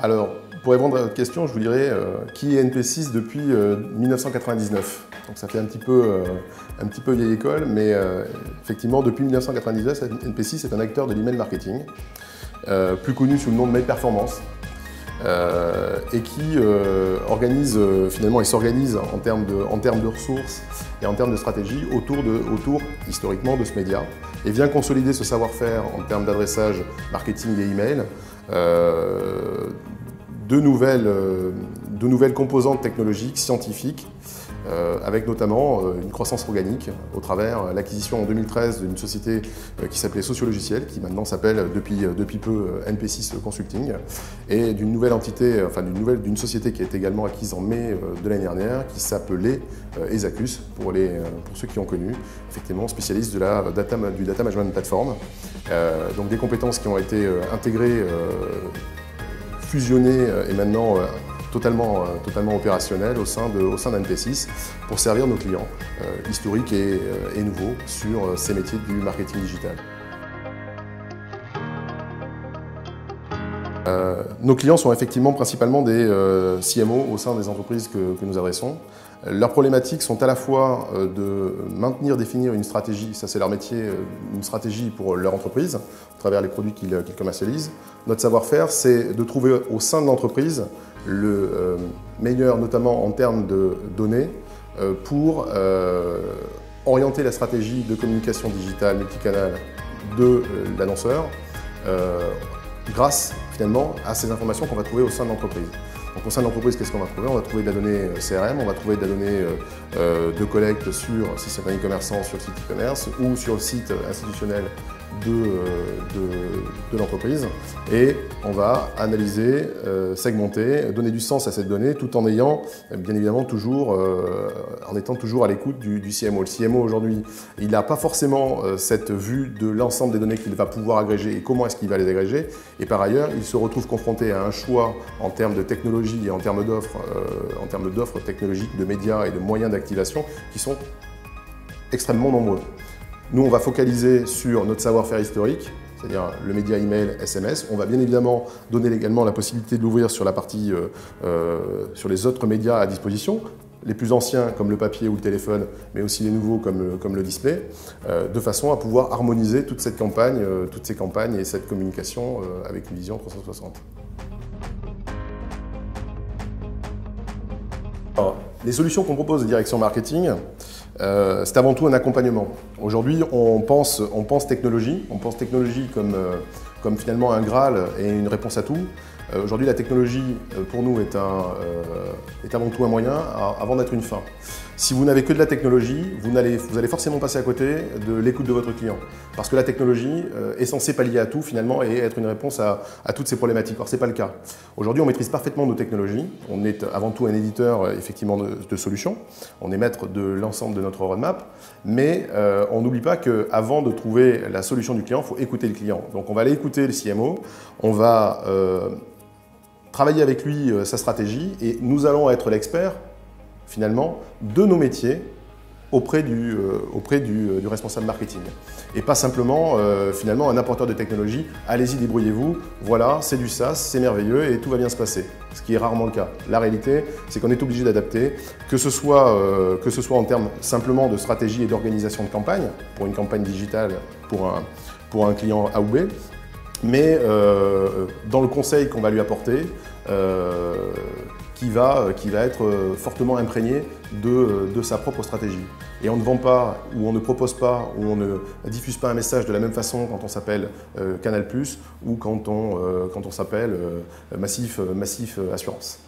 Alors, pour répondre à votre question, je vous dirais qui est NP6 depuis 1999. Donc ça fait un petit peu vieille école, mais effectivement, depuis 1999, NP6 est un acteur de l'email marketing, plus connu sous le nom de Mail Performance, et qui finalement, il s'organise en termes de ressources et en termes de stratégie autour historiquement de ce média, et vient consolider ce savoir-faire en termes d'adressage marketing et email, de nouvelles composantes technologiques, scientifiques, avec notamment une croissance organique au travers l'acquisition en 2013 d'une société qui s'appelait Sociologiciel, qui maintenant s'appelle depuis peu NP6 Consulting, et d'une nouvelle entité, d'une société qui a été également acquise en mai de l'année dernière, qui s'appelait Ezacus, pour ceux qui ont connu, effectivement spécialiste du data management platform. Donc des compétences qui ont été intégrées, fusionnées et maintenant totalement opérationnel au sein d'NP6 pour servir nos clients historiques et nouveaux sur ces métiers du marketing digital. Nos clients sont effectivement principalement des CMO au sein des entreprises que nous adressons. Leurs problématiques sont à la fois de définir une stratégie, ça c'est leur métier, une stratégie pour leur entreprise, à travers les produits qu'ils commercialisent. Notre savoir-faire, c'est de trouver au sein de l'entreprise le meilleur, notamment en termes de données, pour orienter la stratégie de communication digitale multicanal de l'annonceur, grâce finalement à ces informations qu'on va trouver au sein de l'entreprise. Donc au sein de l'entreprise, qu'est-ce qu'on va trouver? On va trouver de la donnée CRM, on va trouver de la donnée de collecte sur, si c'est un e-commerçant, sur le site e-commerce ou sur le site institutionnel de l'entreprise, et on va analyser, segmenter, donner du sens à cette donnée tout en ayant, bien évidemment, en étant toujours à l'écoute du CMO. Le CMO aujourd'hui, il n'a pas forcément cette vue de l'ensemble des données qu'il va pouvoir agréger et comment est-ce qu'il va les agréger, et par ailleurs, il se retrouve confronté à un choix en termes de technologie et en termes d'offres technologiques, de médias et de moyens d'activation qui sont extrêmement nombreux. Nous, on va focaliser sur notre savoir-faire historique, c'est-à-dire le média email, SMS. On va bien évidemment donner également la possibilité de l'ouvrir sur la partie, sur les autres médias à disposition, les plus anciens comme le papier ou le téléphone, mais aussi les nouveaux comme le display, de façon à pouvoir harmoniser toutes ces campagnes et cette communication avec une vision 360. Alors, les solutions qu'on propose de direction marketing, c'est avant tout un accompagnement. Aujourd'hui, on pense technologie comme finalement un Graal et une réponse à tout. Aujourd'hui, la technologie, pour nous, est avant tout un moyen avant d'être une fin. Si vous n'avez que de la technologie, vous allez forcément passer à côté de l'écoute de votre client. Parce que la technologie est censée pallier à tout, finalement, et être une réponse à toutes ces problématiques. Or, ce n'est pas le cas. Aujourd'hui, on maîtrise parfaitement nos technologies. On est avant tout un éditeur, effectivement, de solutions. On est maître de l'ensemble de notre roadmap. Mais on n'oublie pas qu'avant de trouver la solution du client, il faut écouter le client. Donc, on va aller écouter le CMO. On va travailler avec lui sa stratégie, et nous allons être l'expert finalement de nos métiers auprès du responsable marketing. Et pas simplement finalement un apporteur de technologie, allez-y, débrouillez-vous, voilà, c'est du SaaS, c'est merveilleux et tout va bien se passer. Ce qui est rarement le cas. La réalité, c'est qu'on est obligé d'adapter, que ce soit en termes simplement de stratégie et d'organisation de campagne, pour une campagne digitale, pour un client A ou B, mais dans le conseil qu'on va lui apporter, qui va être fortement imprégné de sa propre stratégie. Et on ne vend pas, ou on ne propose pas, ou on ne diffuse pas un message de la même façon quand on s'appelle Canal+, ou quand on s'appelle Massif Assurance.